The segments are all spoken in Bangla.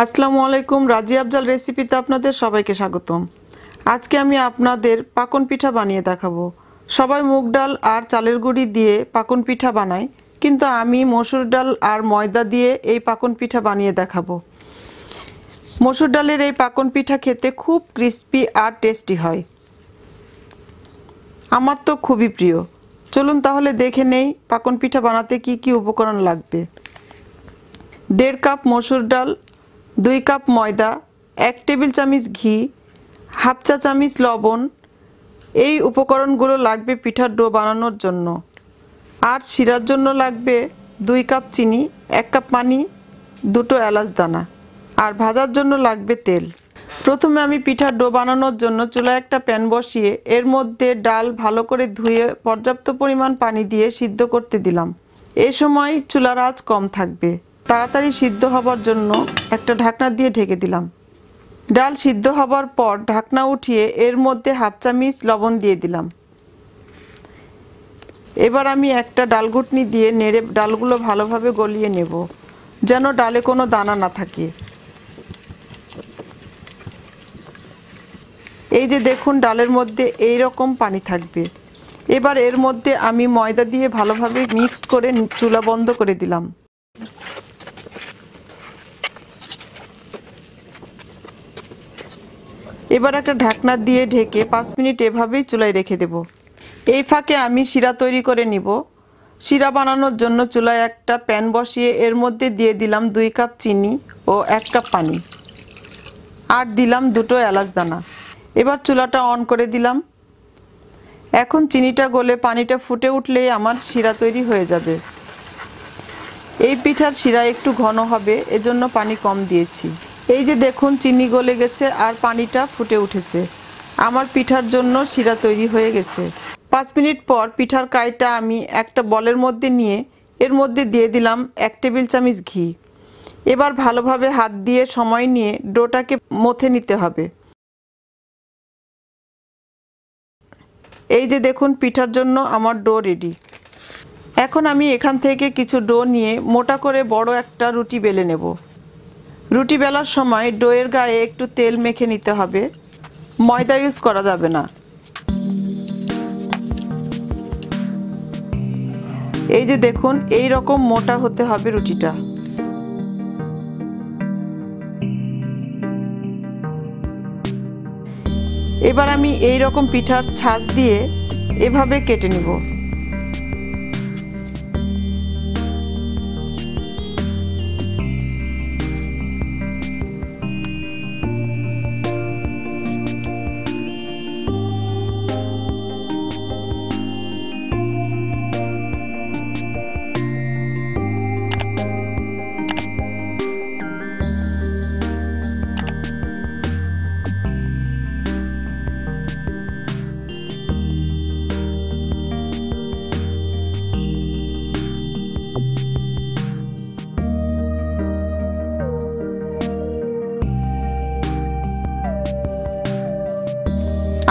আসসালামু আলাইকুম, রাজিয়া আফজাল রেসিপিতে আপনাদের সবাইকে স্বাগতম। আজকে আমি আপনাদের পাকন পিঠা বানিয়ে দেখাবো। সবাই মুগ ডাল আর চালের গুঁড়ি দিয়ে পাকন পিঠা বানায়, কিন্তু আমি মসুর ডাল আর ময়দা দিয়ে এই পাকন পিঠা বানিয়ে দেখাবো। মসুর ডালের এই পাকন পিঠা খেতে খুব ক্রিস্পি আর টেস্টি হয়। আমার তো খুবই প্রিয়। চলুন তাহলে দেখে নেই পাকন পিঠা বানাতে কি কি উপকরণ লাগবে। 1.5 কাপ মসুর ডাল, 2 কাপ ময়দা, 1 টেবিল চামচ ঘি, হাফ চা চামচ লবণ। এই উপকরণগুলো লাগবে পিঠার ডো বানানোর জন্য। আর শিরার জন্য লাগবে 2 কাপ চিনি, 1 কাপ পানি, 2টো এলাচ দানা। আর ভাজার জন্য লাগবে তেল। প্রথমে আমি পিঠার ডো বানানোর জন্য চুলায় একটা প্যান বসিয়ে এর মধ্যে ডাল ভালো করে ধুয়ে পর্যাপ্ত পরিমাণ পানি দিয়ে সিদ্ধ করতে দিলাম। এই সময় চুলার আঁচ কম থাকবে। তাড়াতাড়ি সিদ্ধ হবার জন্য একটা ঢাকনা দিয়ে ঢেকে দিলাম। ডাল সিদ্ধ হবার পর ঢাকনা উঠিয়ে এর মধ্যে হাফ চামচ লবণ দিয়ে দিলাম। এবার আমি একটা ডাল ঘুটনি দিয়ে নেড়ে ডালগুলো ভালোভাবে গলিয়ে নেব, যেন ডালে কোনো দানা না থাকে। এই যে দেখুন, ডালের মধ্যে এই রকম পানি থাকবে। এবার এর মধ্যে আমি ময়দা দিয়ে ভালোভাবে মিক্সড করে চুলা বন্ধ করে দিলাম। এবার একটা ঢাকনা দিয়ে ঢেকে 5 মিনিট এভাবেই চুলায় রেখে দেব। এই ফাঁকে আমি শিরা তৈরি করে নিব। শিরা বানানোর জন্য চুলায় একটা প্যান বসিয়ে এর মধ্যে দিয়ে দিলাম 2 কাপ চিনি ও 1 কাপ পানি, আর দিলাম 2টো এলাচ দানা। এবার চুলাটা অন করে দিলাম। এখন চিনিটা গলে পানিটা ফুটে উঠলেই আমার শিরা তৈরি হয়ে যাবে। এই পিঠার শিরা একটু ঘন হবে, এজন্য পানি কম দিয়েছি। এই যে দেখুন, চিনি গলে গেছে আর পানিটা ফুটে উঠেছে। আমার পিঠার জন্য শিরা তৈরি হয়ে গেছে। 5 মিনিট পর পিঠার কাইটা আমি একটা বলের মধ্যে নিয়ে এর মধ্যে দিয়ে দিলাম 1 টেবিল চামচ ঘি। এবার ভালোভাবে হাত দিয়ে সময় নিয়ে ডোটাকে মথে নিতে হবে। এই যে দেখুন, পিঠার জন্য আমার ডো রেডি। এখন আমি এখান থেকে কিছু ডো নিয়ে মোটা করে বড় একটা রুটি বেলে নেব। রুটি বেলার সময় ডোয়ের গায়ে একটু তেল মেখে নিতে হবে, ময়দা ইউজ করা যাবে না। এই যে দেখুন, এই রকম মোটা হতে হবে রুটিটা। এবার আমি এই রকম পিঠার ছাঁচ দিয়ে এভাবে কেটে নিব।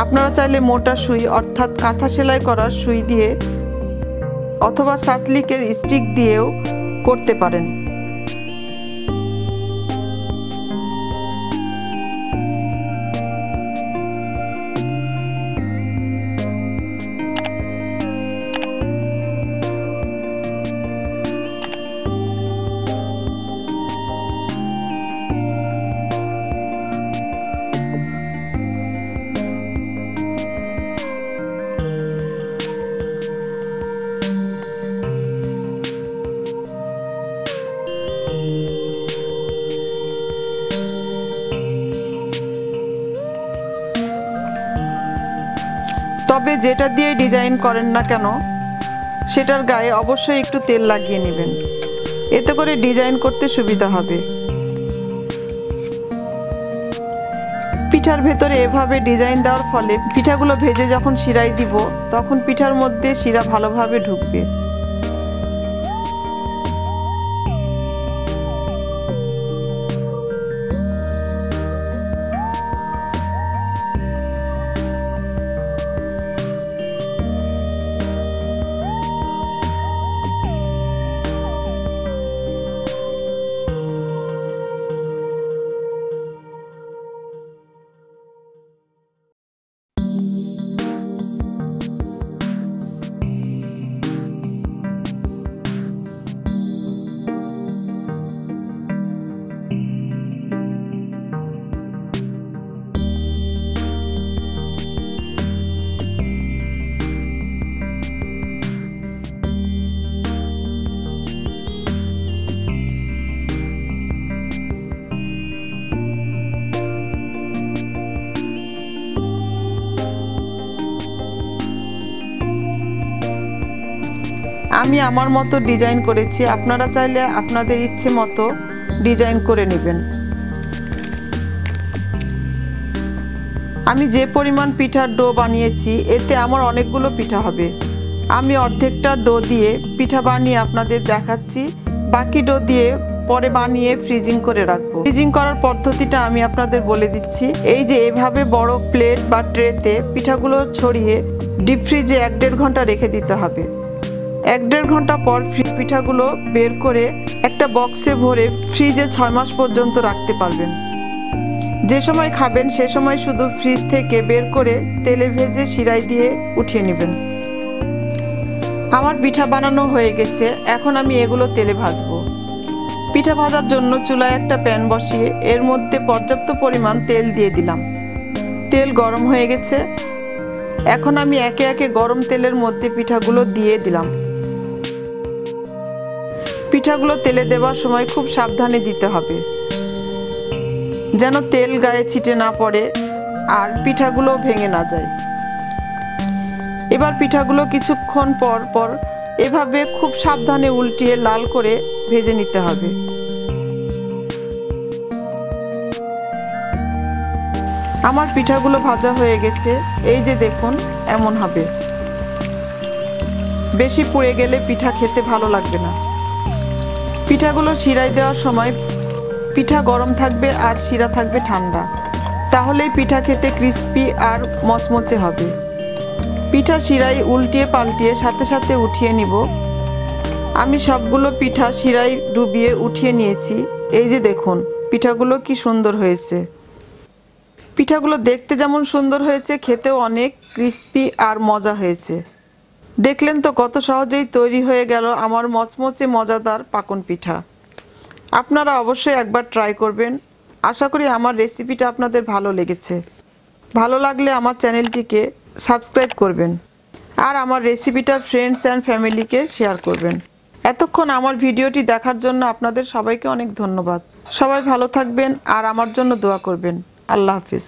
আপনারা চাইলে মোটা সুই অর্থাৎ কাঁথা সেলাই করা সুই দিয়ে অথবা সাসলিকের স্টিক দিয়েও করতে পারেন। তবে যেটা দিয়ে ডিজাইন করেন না কেন, সেটার গায়ে অবশ্যই একটু তেল লাগিয়ে নেবেন, এতে করে ডিজাইন করতে সুবিধা হবে। পিঠার ভেতরে এভাবে ডিজাইন দেওয়ার ফলে পিঠাগুলো ভেজে যখন শিরায় দিব, তখন পিঠার মধ্যে শিরা ভালোভাবে ঢুকবে। আমি আমার মতো ডিজাইন করেছি, আপনারা চাইলে আপনাদের ইচ্ছে মতো ডিজাইন করে নেবেন। আমি যে পরিমাণ পিঠার ডো বানিয়েছি এতে আমার অনেকগুলো পিঠা হবে। আমি অর্ধেকটা ডো দিয়ে পিঠা বানিয়ে আপনাদের দেখাচ্ছি, বাকি ডো দিয়ে পরে বানিয়ে ফ্রিজিং করে রাখবো। ফ্রিজিং করার পদ্ধতিটা আমি আপনাদের বলে দিচ্ছি। এই যে এভাবে বড় প্লেট বা ট্রেতে পিঠাগুলো ছড়িয়ে ডিপ ফ্রিজে 1-1.5 ঘন্টা রেখে দিতে হবে। 1-1.5 ঘন্টা পর পিঠাগুলো বের করে একটা বক্সে ভরে ফ্রিজে 6 মাস পর্যন্ত রাখতে পারবেন। যে সময় খাবেন সে সময় শুধু ফ্রিজ থেকে বের করে তেলে ভেজে শিরায় দিয়ে উঠিয়ে নেবেন। আমার পিঠা বানানো হয়ে গেছে, এখন আমি এগুলো তেলে ভাজবো। পিঠা ভাজার জন্য চুলায় একটা প্যান বসিয়ে এর মধ্যে পর্যাপ্ত পরিমাণ তেল দিয়ে দিলাম। তেল গরম হয়ে গেছে, এখন আমি একে একে গরম তেলের মধ্যে পিঠাগুলো দিয়ে দিলাম। পিঠাগুলো তেলে দেওয়ার সময় খুব সাবধানে দিতে হবে, যেন তেল গায়ে ছিটে না পড়ে আর পিঠাগুলো ভেঙে না যায়। এবার পিঠাগুলো কিছুক্ষণ পর পর এভাবে খুব সাবধানে উল্টিয়ে লাল করে ভেজে নিতে হবে। আমার পিঠাগুলো ভাজা হয়ে গেছে, এই যে দেখুন এমন হবে। বেশি পুড়ে গেলে পিঠা খেতে ভালো লাগবে না। পিঠাগুলো শিরায় দেওয়ার সময় পিঠা গরম থাকবে আর শিরা থাকবে ঠান্ডা, তাহলেই পিঠা খেতে ক্রিস্পি আর মচমচে হবে। পিঠা শিরায় উল্টিয়ে পাল্টিয়ে সাথে সাথে উঠিয়ে নিব। আমি সবগুলো পিঠা শিরায় ডুবিয়ে উঠিয়ে নিয়েছি। এই যে দেখুন পিঠাগুলো কি সুন্দর হয়েছে। পিঠাগুলো দেখতে যেমন সুন্দর হয়েছে, খেতেও অনেক ক্রিস্পি আর মজা হয়েছে। দেখলেন তো কত সহজেই তৈরি হয়ে গেল আমার মচমচে মজাদার পাকন পিঠা। আপনারা অবশ্যই একবার ট্রাই করবেন। আশা করি আমার রেসিপিটা আপনাদের ভালো লেগেছে। ভালো লাগলে আমার চ্যানেলটিকে সাবস্ক্রাইব করবেন আর আমার রেসিপিটা ফ্রেন্ডস অ্যান্ড ফ্যামিলিকে শেয়ার করবেন। এতক্ষণ আমার ভিডিওটি দেখার জন্য আপনাদের সবাইকে অনেক ধন্যবাদ। সবাই ভালো থাকবেন আর আমার জন্য দোয়া করবেন। আল্লাহ হাফিজ।